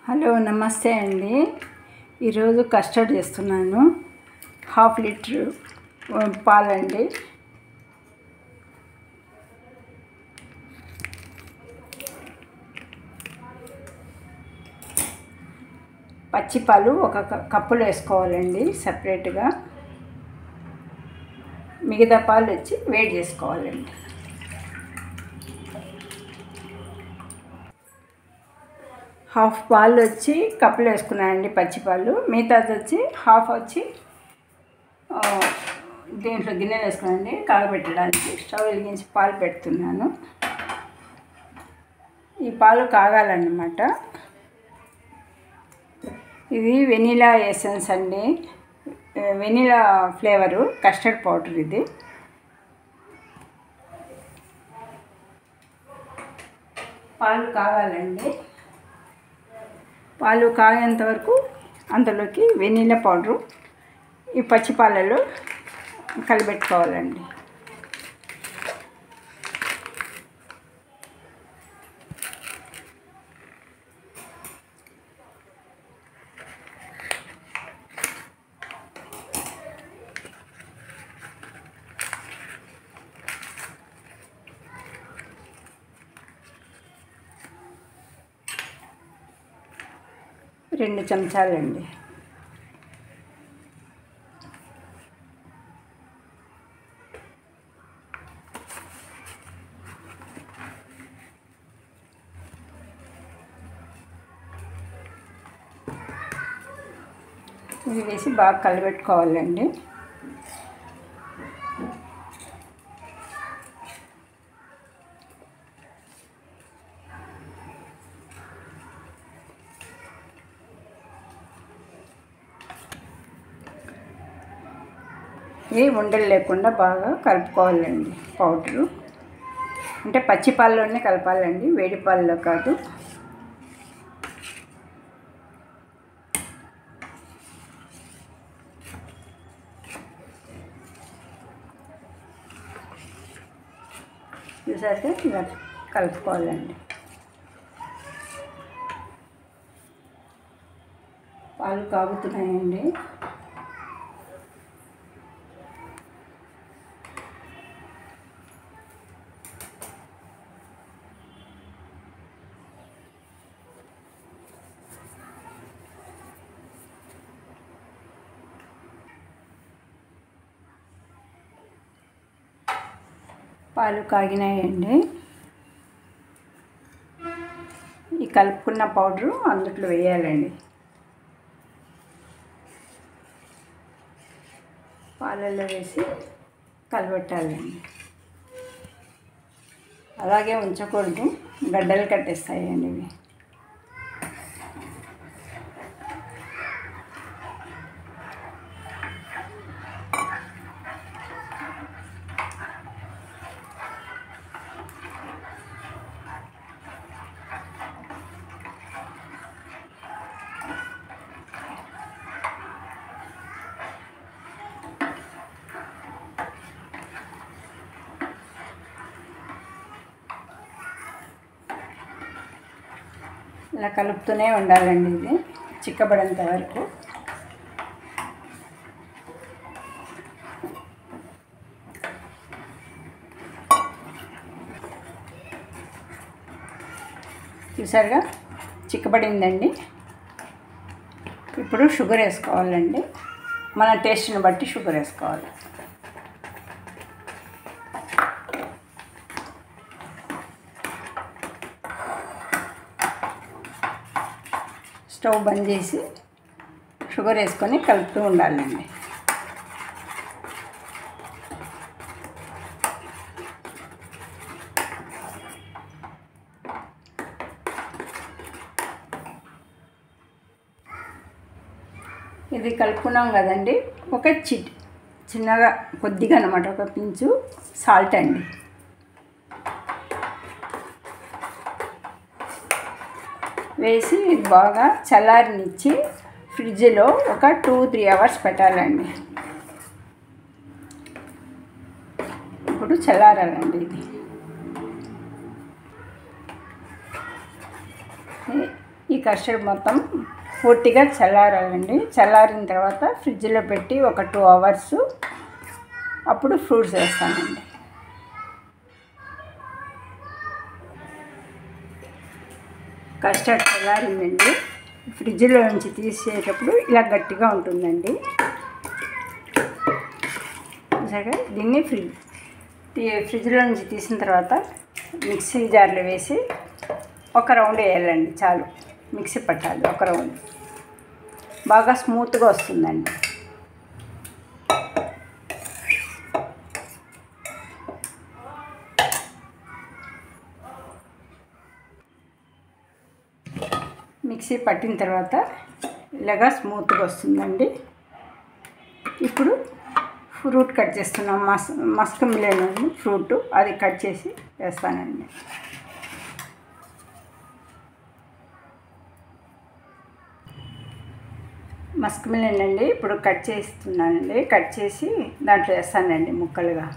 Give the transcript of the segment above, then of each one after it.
Hello నమస్తే అండి. ఈరోజు కస్టర్డ్ చేస్తున్నాను. హాఫ్ లీటర్ పాలండి. పచ్చి పాలు ఒక కప్పులో వేసుకోవాలండి సపరేట్గా. మిగతా పాలు వచ్చి వేడి చేసుకోవాలండి. హాఫ్ పాలు వచ్చి కప్పులో వేసుకున్నానండి పచ్చి పాలు. మిగతాది వచ్చి హాఫ్ వచ్చి దీంట్లో గిన్నెలు వేసుకున్నానండి కాగబెట్టడానికి. స్టవ్ వెలిగించి పాలు పెడుతున్నాను. ఈ పాలు కాగాలన్నమాట. ఇది వెనీలా ఎసెన్స్ అండి, వెనీలా ఫ్లేవరు కస్టర్డ్ పౌడర్. ఇది పాలు కాగాలండి. పాలు కాగేంత వరకు అందులోకి వెనీలా పౌడరు ఈ పచ్చి పాలలో కలిపెట్టుకోవాలండి. రెండు చెంచాలండి. ఇది వేసి బాగా కలిపెట్టుకోవాలండి. ఇది ఉండలు లేకుండా బాగా కలుపుకోవాలండి. పౌడరు అంటే పచ్చి పాలలోనే కలపాలండి, వేడి పాలలో కాదు. చూసాక ఇలా కలుపుకోవాలండి. పాలు కాగుతున్నాయండి. పాలు కాగినాయండి. ఈ కలుపుకున్న పౌడరు అందుట్లో వేయాలండి. పాలల్లో వేసి కలబెట్టాలండి. అలాగే ఉంచకూడదు, గడ్డలు కట్టేస్తాయండి ఇవి. ఇలా కలుపుతూనే ఉండాలండి. ఇది చిక్కబడేంత వరకు. చూసారుగా చిక్కబడిందండి. ఇప్పుడు షుగర్ వేసుకోవాలండి. మన టేస్ట్ని బట్టి షుగర్ వేసుకోవాలి. స్టవ్ బంద్ చేసి షుగర్ వేసుకొని కలుపుతూ ఉండాలండి. ఇది కలుపుకున్నాం కదండి. ఒక చిన్నగా కొద్దిగా అన్నమాట, ఒక పించు సాల్ట్ అండి. వేసి బాగా చల్లారనిచ్చి ఫ్రిడ్జ్లో ఒక 2-3 అవర్స్ పెట్టాలండి. ఇప్పుడు చల్లారాలండి. ఇది ఈ కస్టర్డ్ మొత్తం పూర్తిగా చల్లారాలండి. చల్లారిన తర్వాత ఫ్రిడ్జ్లో పెట్టి ఒక 2 అవర్స్ అప్పుడు ఫ్రూట్స్ వేస్తానండి. కస్టర్డ్ చల్లారిందండి. ఫ్రిడ్జ్లో నుంచి తీసేటప్పుడు ఇలా గట్టిగా ఉంటుందండి. సరే, దీన్ని ఫ్రిడ్జ్లో నుంచి తీసిన తర్వాత మిక్సీ జార్లో వేసి ఒక రౌండ్ వేయాలండి. చాలు, మిక్సీ పట్టాలి ఒక రౌండ్. బాగా స్మూత్గా వస్తుందండి. మిక్సీ పట్టిన తర్వాత ఇలాగా స్మూత్గా వస్తుందండి. ఇప్పుడు ఫ్రూట్ కట్ చేస్తున్నాం. మస్క్ మిలన్ ఫ్రూట్ అది కట్ చేసి వేస్తానండి. మస్క్ మిలన్ అండి ఇప్పుడు కట్ చేస్తున్నానండి. కట్ చేసి దాంట్లో వేస్తానండి ముక్కలుగా.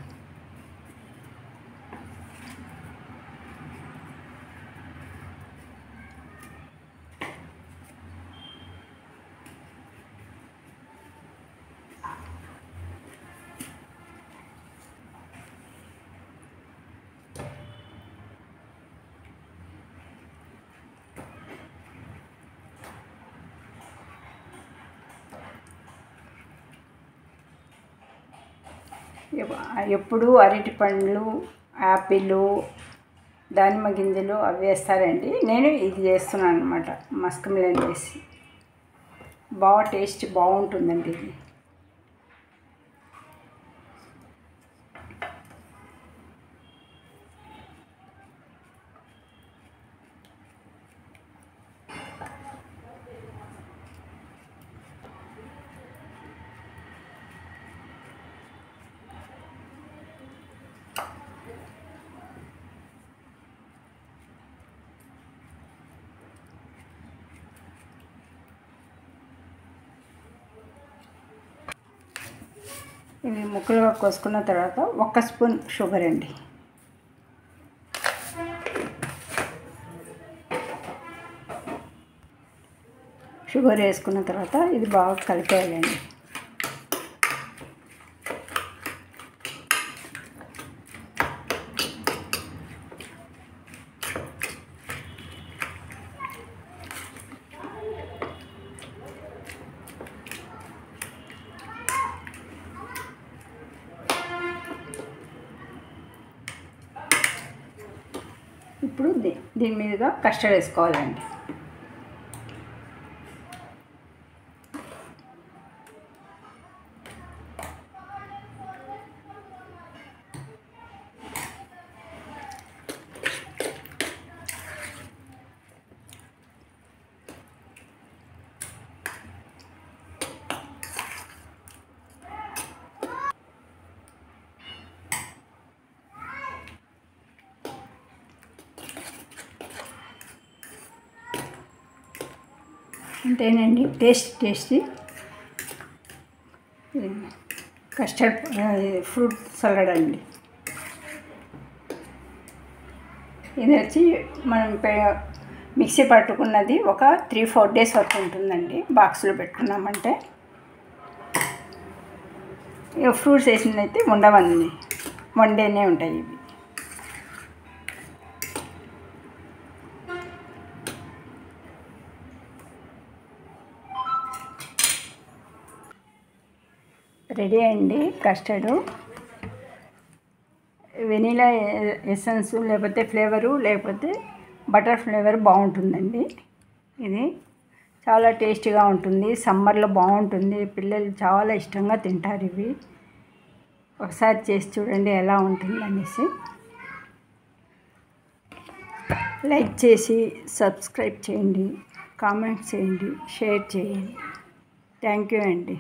ఎప్పుడు అరటి పండ్లు, యాపిల్, దానిమ్మ గింజలు అవి వేస్తారండి. నేను ఇది చేస్తున్నాను అనమాట. మస్క్ మిలన్ వేసి బాగా టేస్ట్ బాగుంటుందండి ఇది. ఇవి ముక్కలుగా కోసుకున్న తర్వాత 1 స్పూన్ షుగర్ అండి. షుగర్ వేసుకున్న తర్వాత ఇది బాగా కలిపేయాలండి. ఇప్పుడు దీని మీదుగా కస్టర్డ్ వేసుకోవాలండి. అంతేనండి, టేస్టీ కస్టర్డ్ ఫ్రూట్ సలాడ్ అండి. ఇది వచ్చి మనం మిక్సీ పట్టుకున్నది ఒక 3-4 డేస్ వరకు ఉంటుందండి. బాక్స్లో పెట్టుకున్నామంటే. ఫ్రూట్స్ వేసిందైతే ఉండవండి, 1 డేనే ఉంటాయి ఇవి. రెడీ అండి కస్టర్డు. వెనీలా ఎసెన్స్ లేకపోతే ఫ్లేవరు లేకపోతే బటర్ ఫ్లేవర్ బాగుంటుందండి. ఇది చాలా టేస్టీగా ఉంటుంది. సమ్మర్లో బాగుంటుంది. పిల్లలు చాలా ఇష్టంగా తింటారు ఇవి. ఒకసారి చేసి చూడండి ఎలా ఉంటుంది అనేసి. లైక్ చేసి సబ్స్క్రైబ్ చేయండి, కామెంట్ చేయండి, షేర్ చేయండి. థ్యాంక్ యూ అండి.